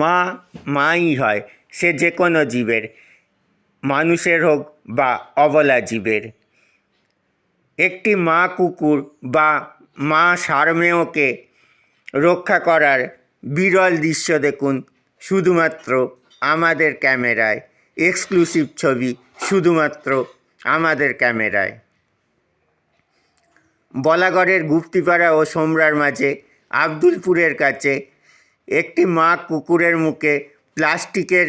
মা মাই হয়, সে যে কোনো জীবের, মানুষের হোক বা অবলা জীবের। একটি মা কুকুর বা মা ষাঁড়মেয়কে রক্ষা করার বিরল দৃশ্য দেখুন শুধুমাত্র আমাদের ক্যামেরায়। এক্সক্লুসিভ ছবি শুধুমাত্র আমাদের ক্যামেরায়। বলাগড়ের গুপ্তিপাড়া ও সোমরার মাঝে আব্দুলপুরের কাছে একটি মা কুকুরের মুখে প্লাস্টিকের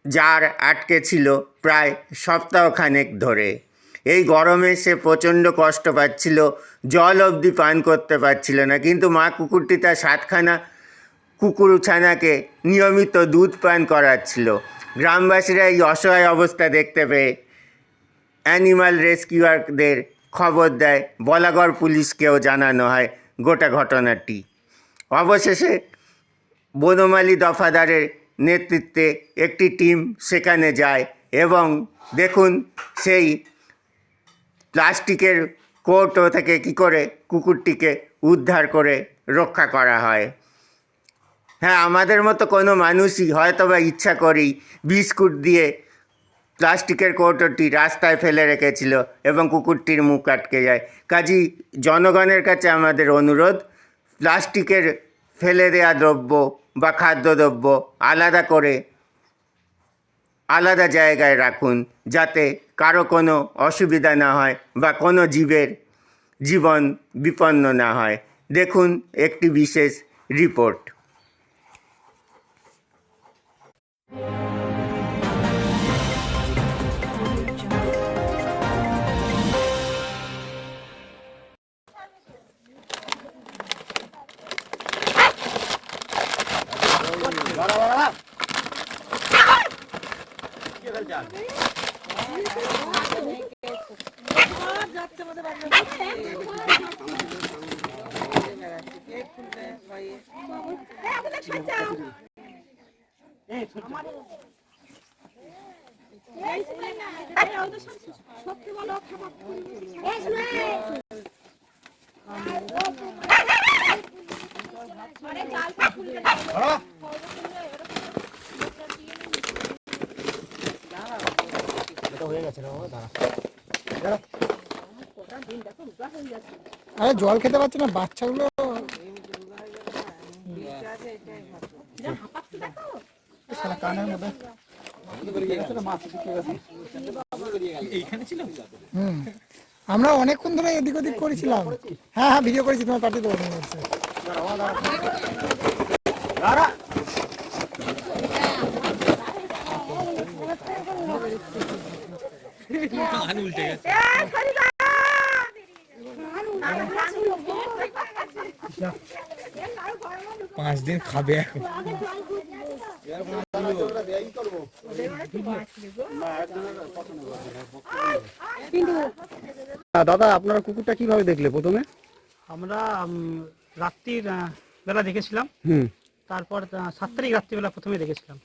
জার আটকে ছিল প্রায় সপ্তাহখানেক ধরে। এই গরমে সে প্রচণ্ড কষ্ট পাচ্ছিল, জল অবধি পান করতে পারছিল না, কিন্তু মা কুকুরটি তার 7খানা কুকুরছানাকে নিয়মিত দুধ পান করাচ্ছিল। গ্রামবাসীরা এই অসহায় অবস্থা দেখতে পেয়ে অ্যানিমাল রেস্কিউয়ারদের খবর দেয়, বলাগড় পুলিশকেও জানানো হয় গোটা ঘটনাটি। অবশেষে বনমালী দফাদারের নেতৃত্বে একটি টিম সেখানে যায় এবং দেখুন সেই প্লাস্টিকের কৌটো থেকে কী করে কুকুরটিকে উদ্ধার করে রক্ষা করা হয়। হ্যাঁ, আমাদের মতো কোনো মানুষই হয়তো বা ইচ্ছা করেই বিস্কুট দিয়ে প্লাস্টিকের কৌটোটি রাস্তায় ফেলে রেখেছিল এবং কুকুরটির মুখ আটকে যায়। কাজেই জনগণের কাছে আমাদের অনুরোধ, প্লাস্টিকের ফেলে দেওয়া দ্রব্য বা খাদ্যদ্রব্য আলাদা করে আলাদা জায়গায় রাখুন, যাতে কারো কোনো অসুবিধা না হয় বা কোনো জীবের জীবন বিপন্ন না হয়। দেখুন একটি বিশেষ রিপোর্ট। আরে জল খেতে পারছে না বাচ্চাগুলো। কানের মধ্যে আমরা অনেকক্ষণ ধরে এদিক ওদিক করেছিলাম। হ্যাঁ হ্যাঁ, ভিডিও করেছি, তোমার পাঠিয়ে দেবো। উল্টে গেছে। 5 দিন খাবে এখন। দাদা, আপনারা কুকুরটা কিভাবে দেখলে প্রথমে? আমরা রাত্রির বেলা দেখেছিলাম, তারপর 7 তারিখ রাত্রিবেলা প্রথমে দেখেছিলাম।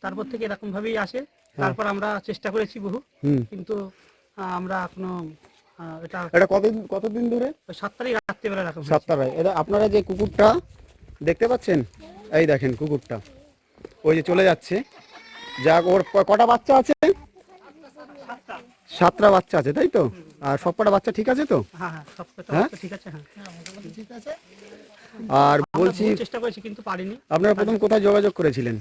তারপর থেকে এরকম ভাবেই আসে। তারপর আমরা চেষ্টা করেছি বহু, কিন্তু আমরা এখনো এটা কতদিন ধরে? 7 তারিখ রাত্রিবেলা এরকম। 7 তারিখ। এটা আপনারা যে কুকুরটা দেখতে পাচ্ছেন, এই দেখেন কুকুরটা ওই যে চলে যাচ্ছে। যাক, ওর কটা বাচ্চা আছে? 7টা বাচ্চা আছে, তাই তো? আর সবকটা বাচ্চা ঠিক আছে তো? হ্যাঁ হ্যাঁ, সবকটা বাচ্চা ঠিক আছে। হ্যাঁ, ঠিক আছে। আর বলছি, চেষ্টা করেছি কিন্তু পারিনি। আপনারা প্রথম কোথায় যোগাযোগ করেছিলেন?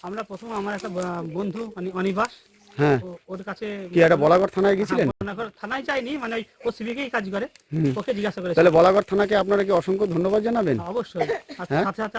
আমরা প্রথম আমার একটা বন্ধু মানে অনিবাস, হ্যাঁ, ওর কাছে। কি একটা বলাগড় থানায় গেছিলেন? বলাগড় থানায় যাইনি, মানে ও সিভিকেই কাজ করে, ওকে জিজ্ঞাসা করেছি। তাহলে বলাগড় থানাকে আপনারা কি অসংখ্য ধন্যবাদ জানাবেন? অবশ্যই। সাথে সাথে